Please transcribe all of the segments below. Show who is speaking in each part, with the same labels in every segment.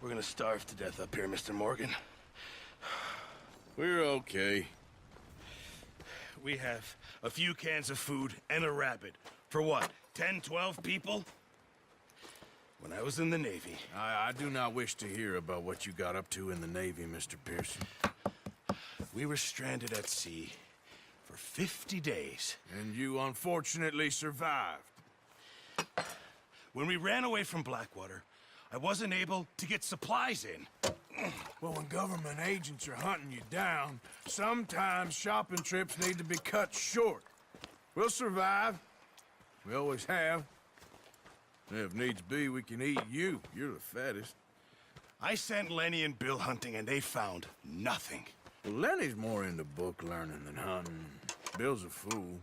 Speaker 1: We're gonna starve to death up here, Mr. Morgan.
Speaker 2: We're okay.
Speaker 1: We have a few cans of food and a rabbit. For what, 10, 12 people? When I was in the Navy...
Speaker 2: I do not wish to hear about what you got up to in the Navy, Mr. Pearson.
Speaker 1: We were stranded at sea for 50 days.
Speaker 2: And you unfortunately survived.
Speaker 1: When we ran away from Blackwater, I wasn't able to get supplies in.
Speaker 2: Well, when government agents are hunting you down, sometimes shopping trips need to be cut short. We'll survive. We always have. If needs be, we can eat you. You're the fattest.
Speaker 1: I sent Lenny and Bill hunting, and they found nothing.
Speaker 2: Well, Lenny's more into book learning than hunting. Bill's a fool.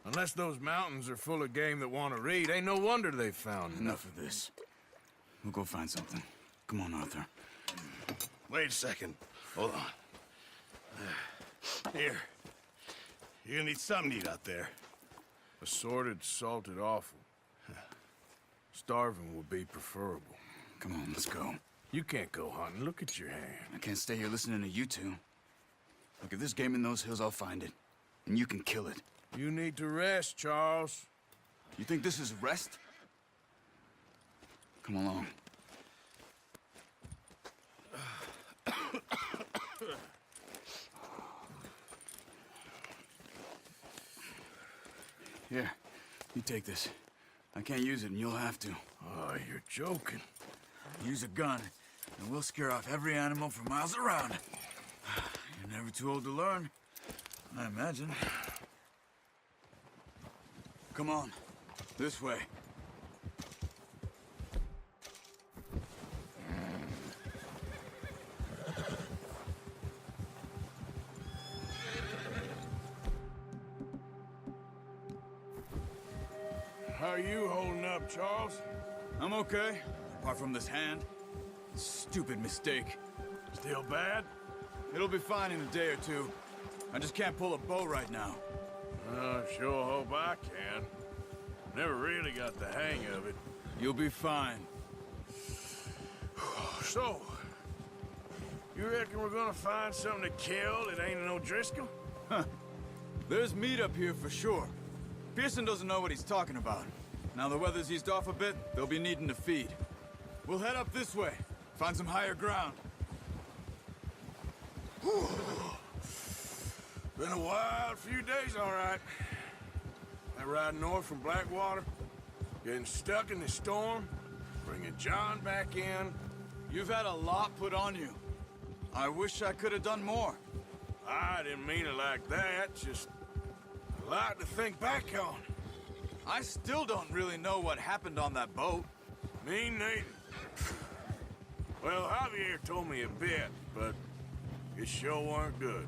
Speaker 2: Unless those mountains are full of game that want to read, ain't no wonder they found
Speaker 3: Enough of this. We'll go find something. Come on, Arthur.
Speaker 1: Wait a second. Hold on. Here. You're gonna need something to eat out there.
Speaker 2: Assorted, salted offal. Starving would be preferable.
Speaker 3: Come on, let's go.
Speaker 2: You can't go hunting. Look at your hand.
Speaker 3: I can't stay here listening to you two. Look, if there's game in those hills, I'll find it. And you can kill it.
Speaker 2: You need to rest, Charles.
Speaker 3: You think this is rest? Come along. Here, you take this. I can't use it, and you'll have to.
Speaker 2: Oh, you're joking.
Speaker 3: Use a gun, and we'll scare off every animal for miles around. You're never too old to learn, I imagine. Come on, this way.
Speaker 2: How are you holding up, Charles?
Speaker 3: I'm okay, apart from this hand. Stupid mistake.
Speaker 2: Still bad?
Speaker 3: It'll be fine in a day or two. I just can't pull a bow right now.
Speaker 2: I sure hope I can. Never really got the hang of it.
Speaker 3: You'll be fine.
Speaker 2: So, you reckon we're gonna find something to kill that ain't no Driscoll?
Speaker 3: Huh. There's meat up here for sure. Pearson doesn't know what he's talking about. Now the weather's eased off a bit, they'll be needing to feed. We'll head up this way, find some higher ground.
Speaker 2: Whew. Been a wild few days, all right. That ride north from Blackwater, getting stuck in the storm, bringing John back in.
Speaker 3: You've had a lot put on you. I wish I could have done more.
Speaker 2: I didn't mean it like that, just a lot to think back on.
Speaker 3: I still don't really know what happened on that boat.
Speaker 2: Me neither. Well, Javier told me a bit, but it sure weren't good.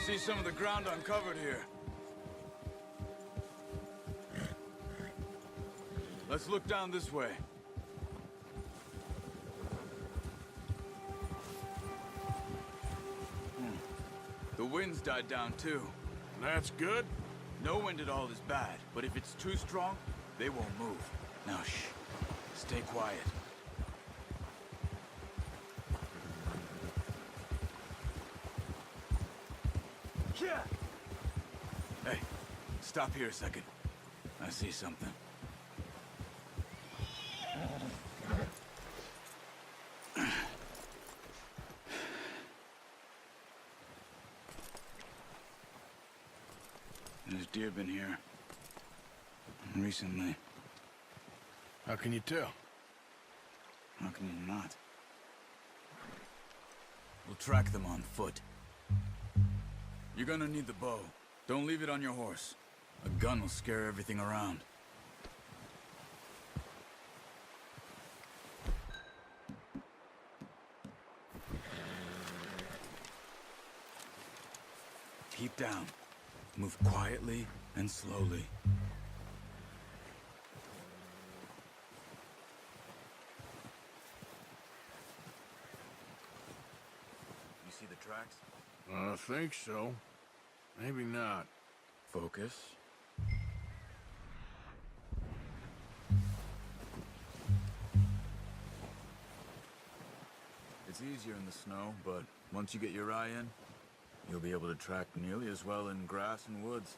Speaker 3: See some of the ground uncovered here. Let's look down this way. The wind's died down too.
Speaker 2: That's good.
Speaker 3: No wind at all is bad, but if it's too strong, they won't move. Now shh, stay quiet. Hey, stop here a second. I see something. There's deer been here. Recently.
Speaker 2: How can you tell?
Speaker 3: How can you not? We'll track them on foot. You're gonna need the bow. Don't leave it on your horse. A gun will scare everything around. Keep down. Move quietly and slowly. You see the tracks?
Speaker 2: I think so. Maybe not.
Speaker 3: Focus. It's easier in the snow, but once you get your eye in, you'll be able to track nearly as well in grass and woods.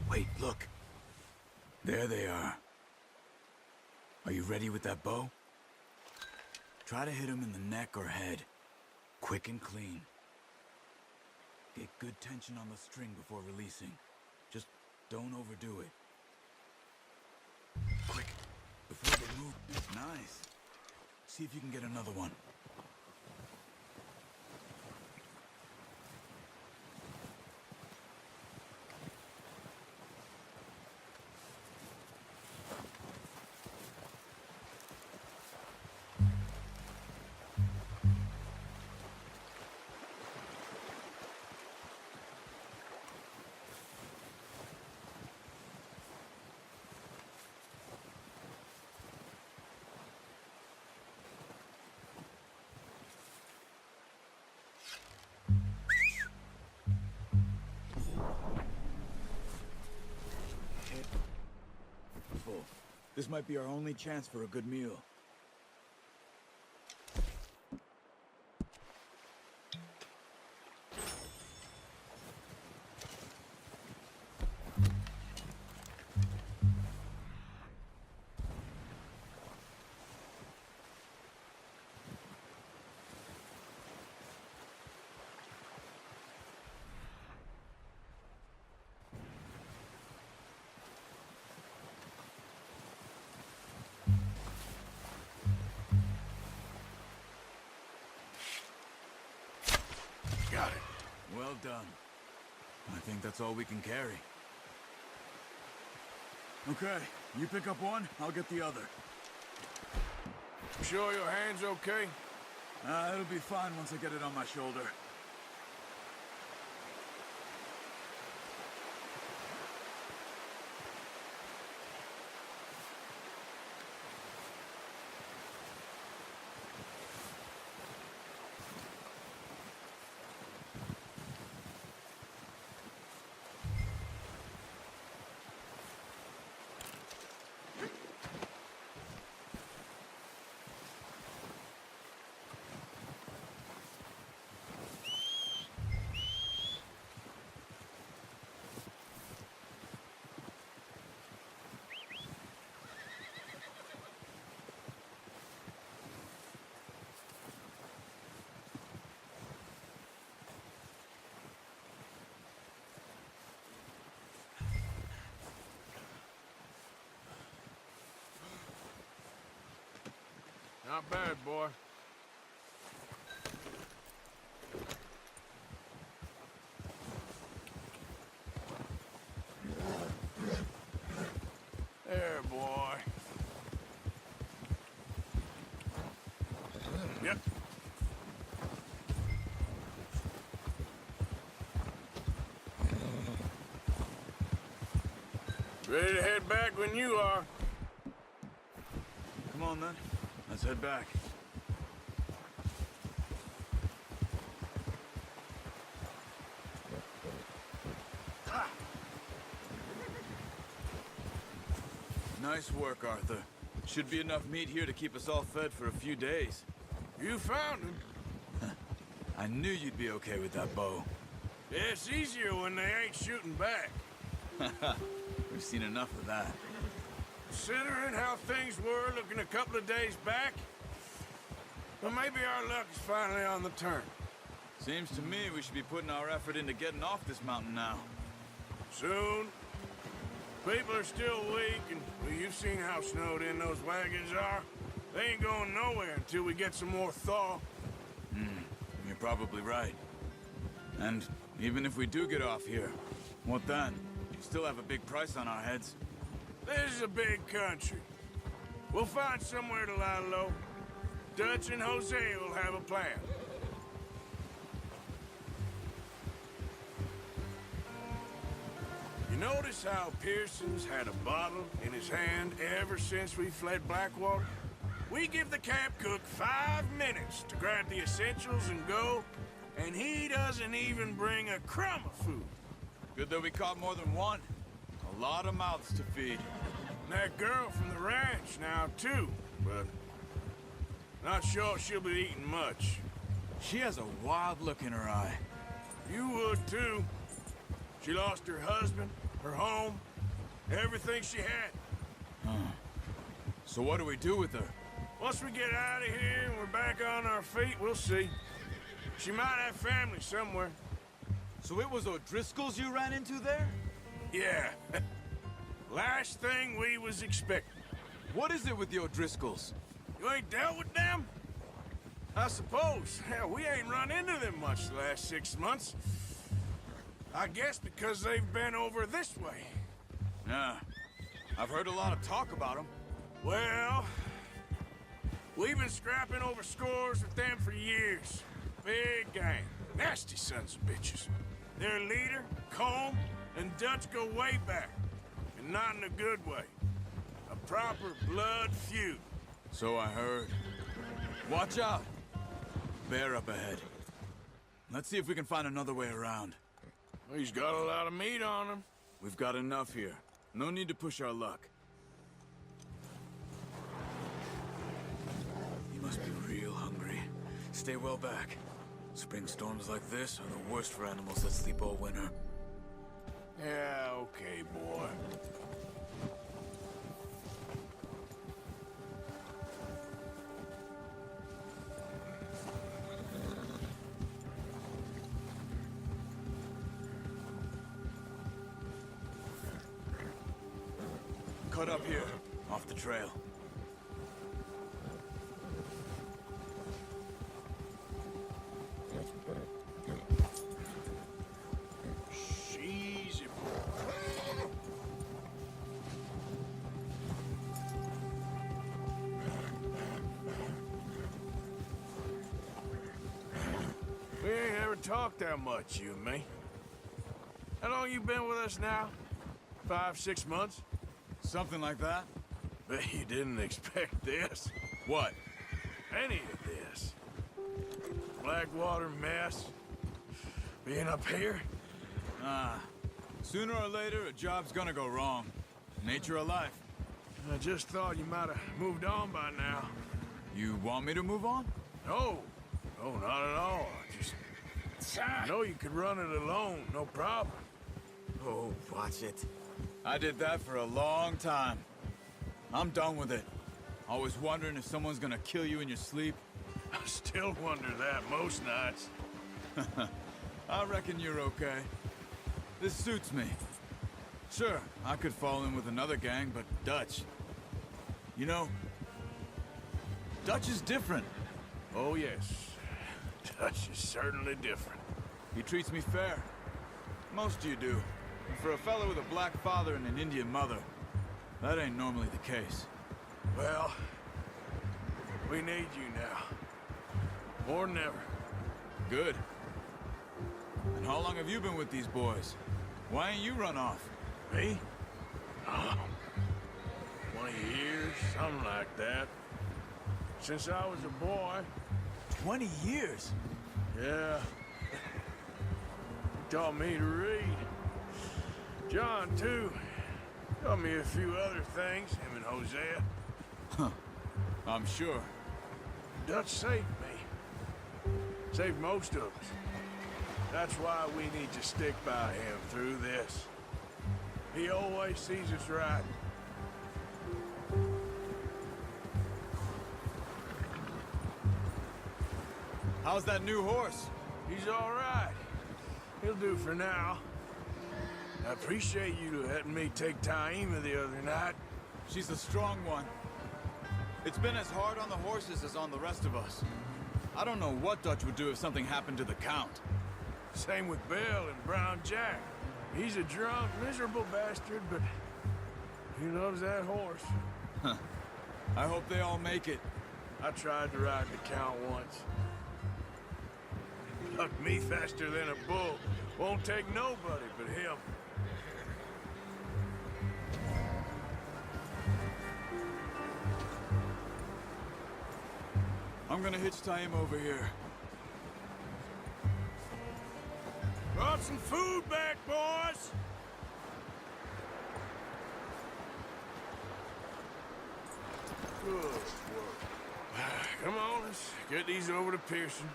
Speaker 3: Wait, look. There they are. Are you ready with that bow? Try to hit them in the neck or head. Quick and clean. Get good tension on the string before releasing. Just don't overdo it. Quick, before they move. Nice. See if you can get another one. This might be our only chance for a good meal.
Speaker 2: Got it.
Speaker 3: Well done. I think that's all we can carry. Okay, you pick up one, I'll get the other.
Speaker 2: Sure your hand's okay?
Speaker 3: It'll be fine once I get it on my shoulder.
Speaker 2: Not bad, boy. There, boy. Yep. Ready to head back when you are.
Speaker 3: Come on, then. Let's head back. Nice work, Arthur. Should be enough meat here to keep us all fed for a few days.
Speaker 2: You found him.
Speaker 3: I knew you'd be okay with that bow.
Speaker 2: Yeah, it's easier when they ain't shooting back.
Speaker 3: We've seen enough of that.
Speaker 2: Considering how things were looking a couple of days back, well, maybe our luck is finally on the turn.
Speaker 3: Seems to me we should be putting our effort into getting off this mountain now.
Speaker 2: Soon. People are still weak, and well, you've seen how snowed in those wagons are. They ain't going nowhere until we get some more thaw.
Speaker 3: You're probably right. And even if we do get off here, what then? We still have a big price on our heads.
Speaker 2: This is a big country. We'll find somewhere to lie low. Dutch and Jose will have a plan. You notice how Pearson's had a bottle in his hand ever since we fled Blackwater? We give the camp cook 5 minutes to grab the essentials and go, and he doesn't even bring a crumb of food.
Speaker 3: Good that we caught more than one. A lot of mouths to feed.
Speaker 2: And that girl from the ranch now, too, but not sure she'll be eating much.
Speaker 3: She has a wild look in her eye.
Speaker 2: You would, too. She lost her husband, her home, everything she had.
Speaker 3: So what do we do with her?
Speaker 2: Once we get out of here and we're back on our feet, we'll see. She might have family somewhere.
Speaker 3: So it was O'Driscoll's you ran into there?
Speaker 2: Yeah. Last thing we was expecting.
Speaker 3: What is it with the O'Driscolls?
Speaker 2: You ain't dealt with them? I suppose. Hell, we ain't run into them much the last 6 months. I guess because they've been over this way.
Speaker 3: Yeah. I've heard a lot of talk about them.
Speaker 2: Well, we've been scrapping over scores with them for years. Big gang. Nasty sons of bitches. Their leader, Combe, and Dutch go way back. And not in a good way. A proper blood feud.
Speaker 3: So I heard. Watch out! Bear up ahead. Let's see if we can find another way around.
Speaker 2: He's got a lot of meat on him.
Speaker 3: We've got enough here. No need to push our luck. He must be real hungry. Stay well back. Spring storms like this are the worst for animals that sleep all winter.
Speaker 2: Yeah, okay, boy.
Speaker 3: Cut up here, off the trail.
Speaker 2: Easy, boy. We ain't ever talked that much, you and me. How long you been with us now? 5, 6 months?
Speaker 3: Something like that?
Speaker 2: Bet you didn't expect this.
Speaker 3: What?
Speaker 2: Any of this. Blackwater mess. Being up here.
Speaker 3: Sooner or later, a job's gonna go wrong. Nature of life.
Speaker 2: I just thought you might have moved on by now.
Speaker 3: You want me to move on?
Speaker 2: No. No, not at all. I know you could run it alone, no problem.
Speaker 3: Oh, watch it. I did that for a long time. I'm done with it. Always wondering if someone's gonna kill you in your sleep.
Speaker 2: I still wonder that most nights.
Speaker 3: I reckon you're okay. This suits me. Sure, I could fall in with another gang, but Dutch... You know, Dutch is different.
Speaker 2: Oh, yes. Dutch is certainly different.
Speaker 3: He treats me fair. Most of you do. And for a fellow with a black father and an Indian mother, that ain't normally the case.
Speaker 2: Well, we need you now. More than ever.
Speaker 3: Good. And how long have you been with these boys? Why ain't you run off?
Speaker 2: Me? 20 years, something like that. since I was a boy.
Speaker 3: 20 years?
Speaker 2: Yeah. He taught me to read. John, too. Taught me a few other things, him and Hosea.
Speaker 3: Huh. I'm sure.
Speaker 2: Dutch saved me. Saved most of us. That's why we need to stick by him through this. He always sees us right.
Speaker 3: How's that new horse?
Speaker 2: He's all right. He'll do for now. I appreciate you letting me take Taima the other night.
Speaker 3: She's the strong one. It's been as hard on the horses as on the rest of us. I don't know what Dutch would do if something happened to the Count.
Speaker 2: Same with Bill and Brown Jack. He's a drunk, miserable bastard, but he loves that horse.
Speaker 3: I hope they all make it.
Speaker 2: I tried to ride the Count once. Bucked me faster than a bull. Won't take nobody but him.
Speaker 3: I'm gonna hitch Taima over here.
Speaker 2: Brought some food back, boys! Good work. Come on, let's get these over to Pearson.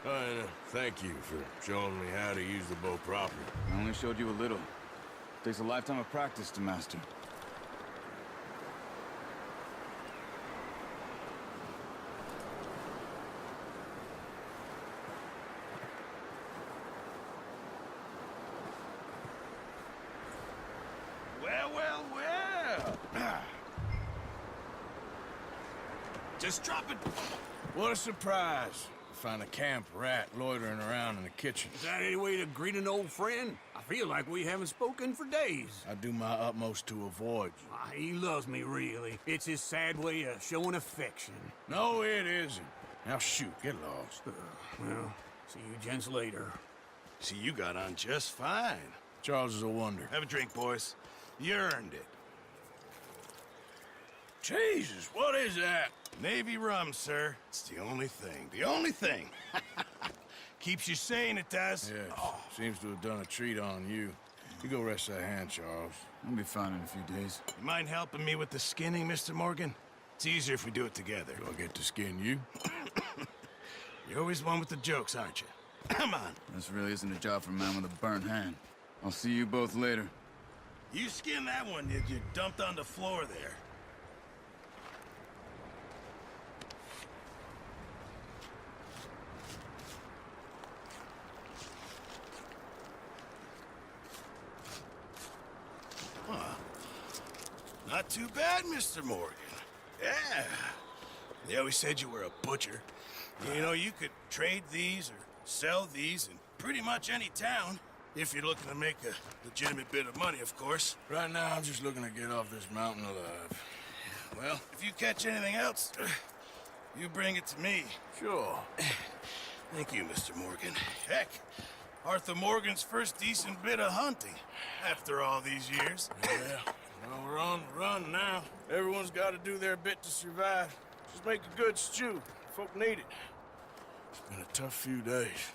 Speaker 2: And thank you for showing me how to use the bow properly.
Speaker 3: I only showed you a little. Takes a lifetime of practice to master.
Speaker 1: Well. Just drop it.
Speaker 2: What a surprise. Find a camp rat loitering around in the kitchen.
Speaker 4: Is that any way to greet an old friend? I feel like we haven't spoken for days.
Speaker 2: I do my utmost to avoid you.
Speaker 4: He loves me, really. It's his sad way of showing affection.
Speaker 2: No, it isn't. Now shoot, get lost.
Speaker 4: Well, see you gents later.
Speaker 1: See, you got on just fine.
Speaker 2: Charles is a wonder.
Speaker 1: Have a drink, boys. You earned it.
Speaker 2: Jesus, what is that?
Speaker 1: Navy rum, sir. It's the only thing. The only thing. Keeps you sane, it does.
Speaker 2: Yes, seems to have done a treat on you. You go rest that hand, Charles.
Speaker 3: I'll be fine in a few days.
Speaker 1: You mind helping me with the skinning, Mr. Morgan? It's easier if we do it together.
Speaker 2: Do I get to skin you?
Speaker 1: You're always one with the jokes, aren't you? Come on.
Speaker 3: This really isn't a job for a man with a burnt hand. I'll see you both later.
Speaker 1: You skin that one you dumped on the floor there. Not too bad, Mr. Morgan. Yeah. They always said you were a butcher. You know, you could trade these or sell these in pretty much any town. If you're looking to make a legitimate bit of money, of course.
Speaker 2: Right now, I'm just looking to get off this mountain alive.
Speaker 1: Well, if you catch anything else, you bring it to me.
Speaker 2: Sure.
Speaker 1: Thank you, Mr. Morgan. Heck, Arthur Morgan's first decent bit of hunting after all these years.
Speaker 2: Yeah. Well, we're on the run now. Everyone's got to do their bit to survive. Just make a good stew. Folk need it. It's been a tough few days.